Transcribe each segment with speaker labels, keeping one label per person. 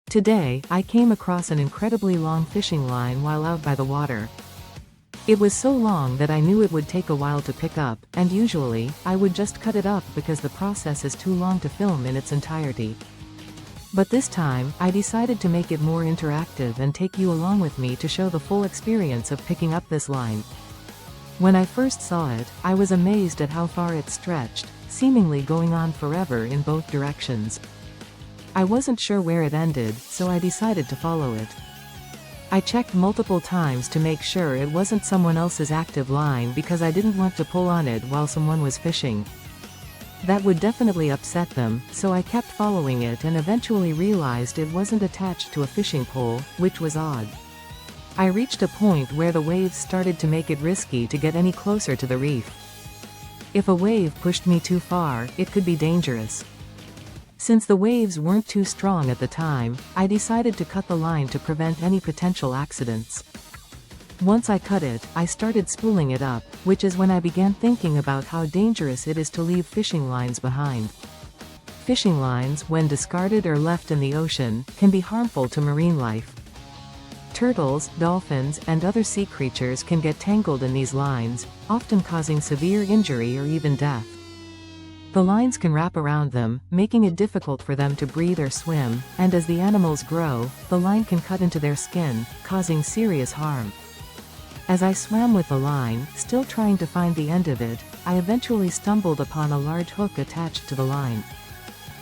Speaker 1: Today, I came across an incredibly long fishing line while out by the water. It was so long that I knew it would take a while to pick up, and usually, I would just cut it up because the process is too long to film in its entirety. But this time, I decided to make it more interactive and take you along with me to show the full experience of picking up this line. When I first saw it, I was amazed at how far it stretched, seemingly going on forever in both directions. I wasn't sure where it ended, so I decided to follow it. I checked multiple times to make sure it wasn't someone else's active line because I didn't want to pull on it while someone was fishing. That would definitely upset them, so I kept following it and eventually realized it wasn't attached to a fishing pole, which was odd. I reached a point where the waves started to make it risky to get any closer to the reef. If a wave pushed me too far, it could be dangerous. Since the waves weren't too strong at the time, I decided to cut the line to prevent any potential accidents. Once I cut it, I started spooling it up, which is when I began thinking about how dangerous it is to leave fishing lines behind. Fishing lines, when discarded or left in the ocean, can be harmful to marine life. Turtles, dolphins, and other sea creatures can get tangled in these lines, often causing severe injury or even death. The lines can wrap around them, making it difficult for them to breathe or swim, and as the animals grow, the line can cut into their skin, causing serious harm. As I swam with the line, still trying to find the end of it, I eventually stumbled upon a large hook attached to the line.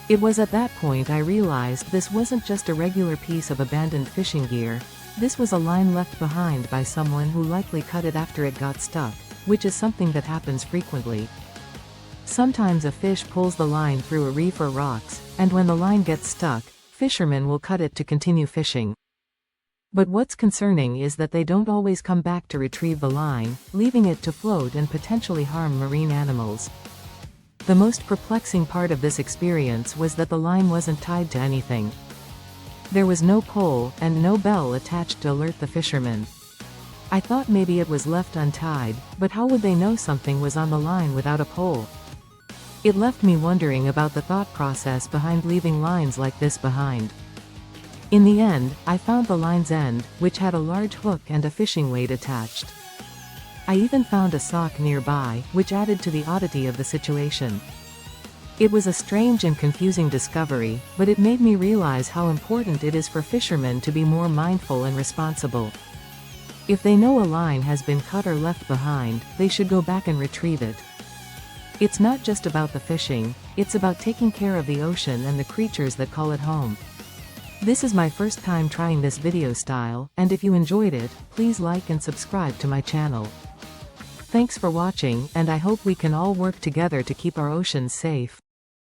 Speaker 1: It was at that point I realized this wasn't just a regular piece of abandoned fishing gear. This was a line left behind by someone who likely cut it after it got stuck, which is something that happens frequently. Sometimes a fish pulls the line through a reef or rocks, and when the line gets stuck, fishermen will cut it to continue fishing. But what's concerning is that they don't always come back to retrieve the line, leaving it to float and potentially harm marine animals. The most perplexing part of this experience was that the line wasn't tied to anything. There was no pole, and no bell attached to alert the fishermen. I thought maybe it was left untied, but how would they know something was on the line without a pole? It left me wondering about the thought process behind leaving lines like this behind. In the end, I found the line's end, which had a large hook and a fishing weight attached. I even found a sock nearby, which added to the oddity of the situation. It was a strange and confusing discovery, but it made me realize how important it is for fishermen to be more mindful and responsible. If they know a line has been cut or left behind, they should go back and retrieve it. It's not just about the fishing, it's about taking care of the ocean and the creatures that call it home. This is my first time trying this video style, and if you enjoyed it, please like and subscribe to my channel. Thanks for watching, and I hope we can all work together to keep our oceans safe.